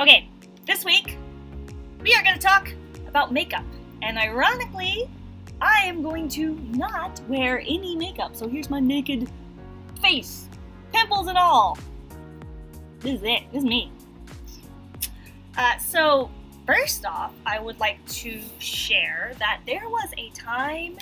Okay, this week we are going to talk about makeup, and ironically, I am going to not wear any makeup. So here's my naked face, pimples and all. This is it. This is me. So first off, I would like to share that there was a time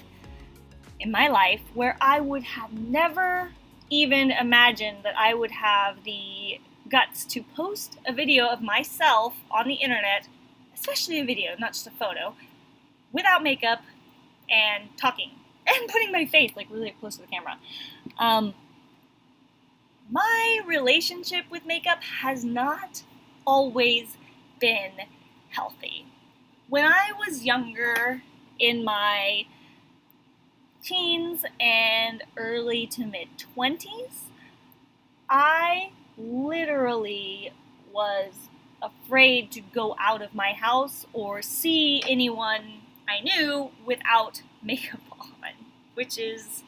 in my life where I would have never even imagined that I would have the guts to post a video of myself on the internet, especially a video, not just a photo, without makeup and talking and putting my face like really close to the camera. My relationship with makeup has not always been healthy. When I was younger, in my teens and early to mid 20s, I literally was afraid to go out of my house or see anyone I knew without makeup on, which is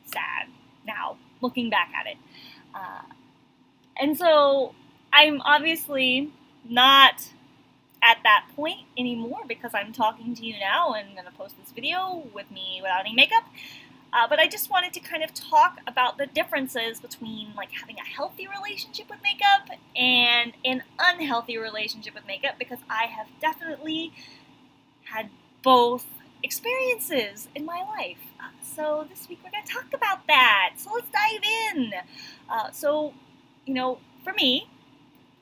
sad now, looking back at it. And so I'm obviously not at that point anymore because I'm talking to you now and I'm going to post this video with me without any makeup. But I just wanted to kind of talk about the differences between like having a healthy relationship with makeup and an unhealthy relationship with makeup, because I have definitely had both experiences in my life. So this week we're going to talk about that. So let's dive in. For me,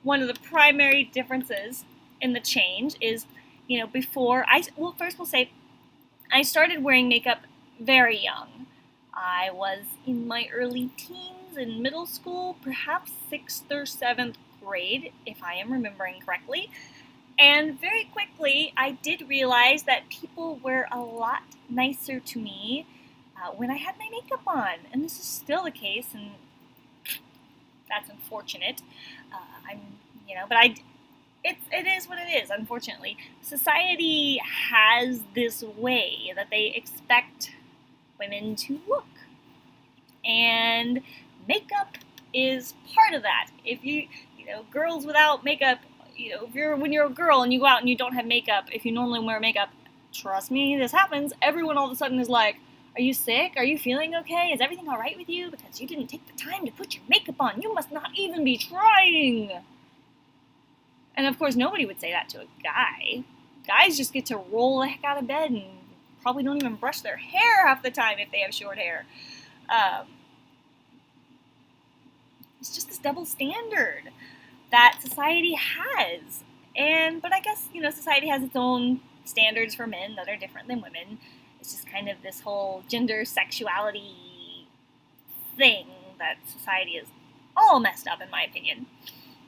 one of the primary differences in the change is, first we'll say I started wearing makeup very young. I was in my early teens in middle school, perhaps 6th or 7th grade, if I am remembering correctly. And very quickly, I did realize that people were a lot nicer to me when I had my makeup on. And this is still the case, and that's unfortunate. It is what it is, unfortunately. Society has this way that they expect women to look. And makeup is part of that. If girls without makeup, when you're a girl and you go out and you don't have makeup, if you normally wear makeup, trust me, this happens. Everyone all of a sudden is like, are you sick? Are you feeling okay? Is everything all right with you? Because you didn't take the time to put your makeup on. You must not even be trying. And of course, nobody would say that to a guy. Guys just get to roll the heck out of bed and probably don't even brush their hair half the time if they have short hair. It's just this double standard that society has. But I guess, society has its own standards for men that are different than women. It's just kind of this whole gender sexuality thing that society is all messed up, in my opinion.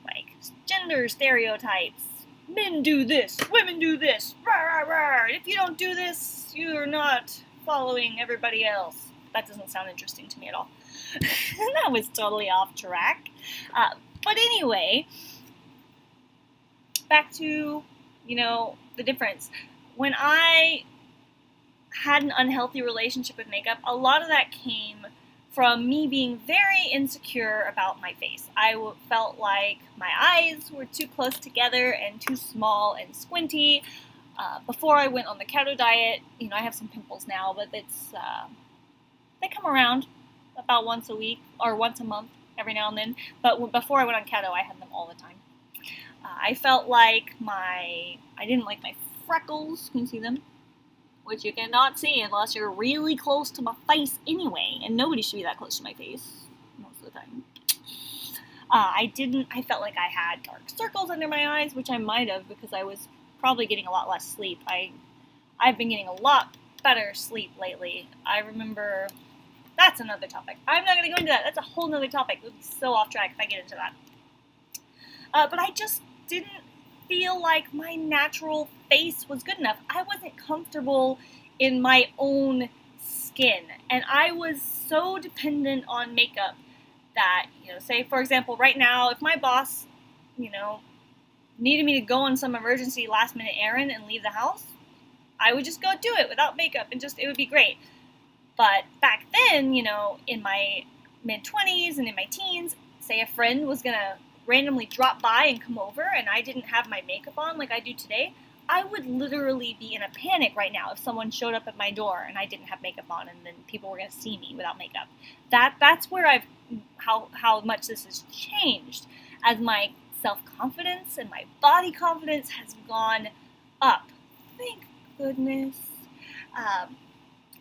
Like, gender stereotypes. Men do this, women do this. Rah, rah, rah. If you don't do this, you're not following everybody else. That doesn't sound interesting to me at all. That was totally off track. But anyway, back to, the difference. When I had an unhealthy relationship with makeup, a lot of that came from me being very insecure about my face. I felt like my eyes were too close together and too small and squinty. Before I went on the keto diet, I have some pimples now, but they come around about once a week or once a month, every now and then. But before I went on keto, I had them all the time. I felt like I didn't like my freckles. Can you see them? Which you cannot see unless you're really close to my face anyway, and nobody should be that close to my face most of the time. I felt like I had dark circles under my eyes, which I might have because I was probably getting a lot less sleep. I've been getting a lot better sleep lately. I remember, that's another topic. I'm not going to go into that. That's a whole nother topic. It would be so off track if I get into that. But I just didn't feel like my natural face was good enough. I wasn't comfortable in my own skin, and I was so dependent on makeup that, say for example, right now, if my boss, needed me to go on some emergency last minute errand and leave the house, I would just go do it without makeup and it would be great. But back then, in my mid-20s and in my teens, say a friend was gonna randomly drop by and come over and I didn't have my makeup on like I do today, I would literally be in a panic right now if someone showed up at my door and I didn't have makeup on and then people were going to see me without makeup. That's where how much this has changed as my self-confidence and my body confidence has gone up. Thank goodness.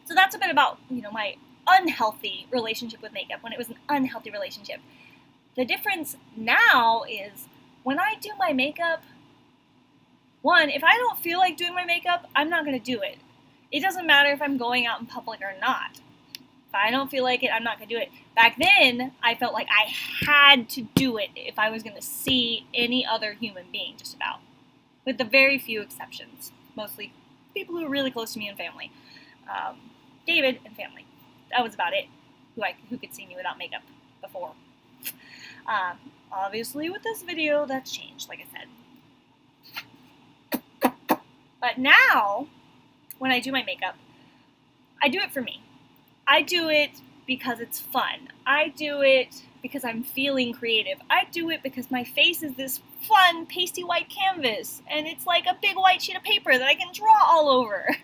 So that's a bit about, my unhealthy relationship with makeup, when it was an unhealthy relationship. The difference now is when I do my makeup, one, if I don't feel like doing my makeup, I'm not going to do it. It doesn't matter if I'm going out in public or not. If I don't feel like it, I'm not going to do it. Back then, I felt like I had to do it if I was going to see any other human being, just about. With the very few exceptions. Mostly people who are really close to me and family. David and family. That was about it. Who could see me without makeup before. Obviously, with this video, that's changed, like I said. But now, when I do my makeup, I do it for me. I do it because it's fun. I do it because I'm feeling creative. I do it because my face is this fun, pasty white canvas, and it's like a big white sheet of paper that I can draw all over.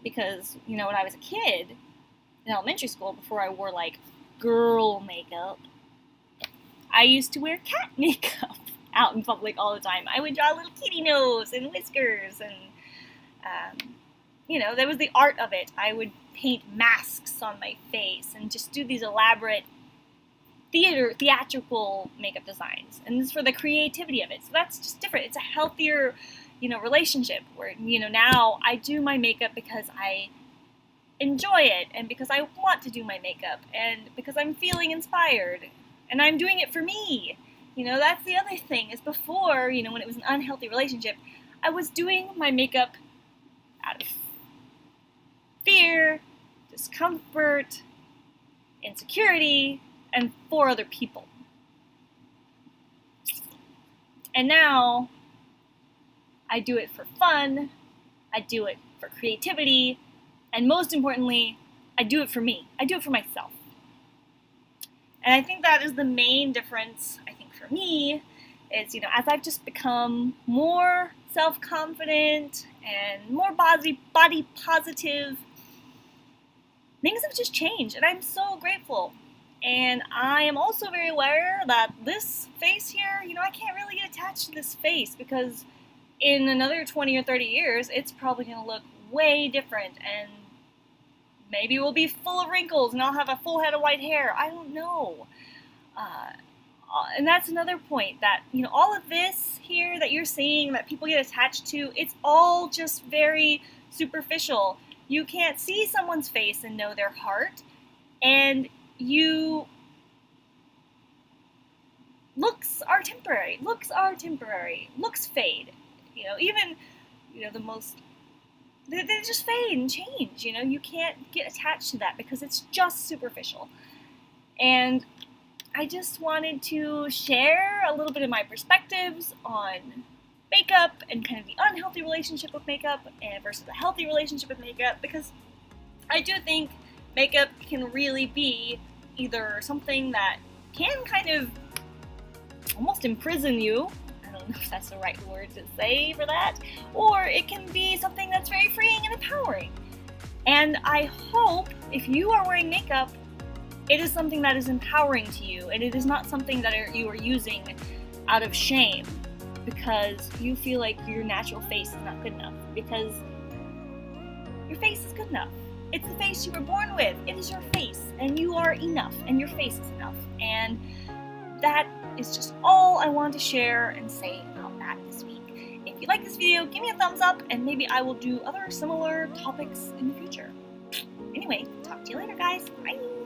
Because, when I was a kid, in elementary school, before I wore, girl makeup, I used to wear cat makeup out in public all the time. I would draw a little kitty nose and whiskers, and, that was the art of it. I would paint masks on my face and just do these elaborate theatrical makeup designs. And this is for the creativity of it. So that's just different. It's a healthier, relationship where, now I do my makeup because I enjoy it and because I want to do my makeup and because I'm feeling inspired and I'm doing it for me. That's the other thing is before, when it was an unhealthy relationship, I was doing my makeup out of fear, discomfort, insecurity, and for other people. And now I do it for fun, I do it for creativity, and most importantly, I do it for me. I do it for myself. And I think that is the main difference, for me, is, as I've just become more self-confident and more body positive, things have just changed, and I'm so grateful. And I am also very aware that this face here, I can't really get attached to this face because in another 20 or 30 years, it's probably going to look way different, and maybe we'll be full of wrinkles and I'll have a full head of white hair. I don't know. And that's another point that, all of this here that you're seeing that people get attached to, it's all just very superficial. You can't see someone's face and know their heart, and looks are temporary. Looks fade. Even, the most, they just fade and change. You can't get attached to that because it's just superficial. And I just wanted to share a little bit of my perspectives on makeup and kind of the unhealthy relationship with makeup and versus a healthy relationship with makeup, because I do think makeup can really be either something that can kind of almost imprison you. I don't know if that's the right word to say for that. Or it can be something that's very freeing and empowering. And I hope if you are wearing makeup, it is something that is empowering to you, and it is not something that you are using out of shame because you feel like your natural face is not good enough, because your face is good enough. It's the face you were born with. It is your face, and you are enough, and your face is enough. And that is just all I wanted to share and say about that this week. If you like this video, give me a thumbs up, and maybe I will do other similar topics in the future. Anyway, talk to you later, guys. Bye!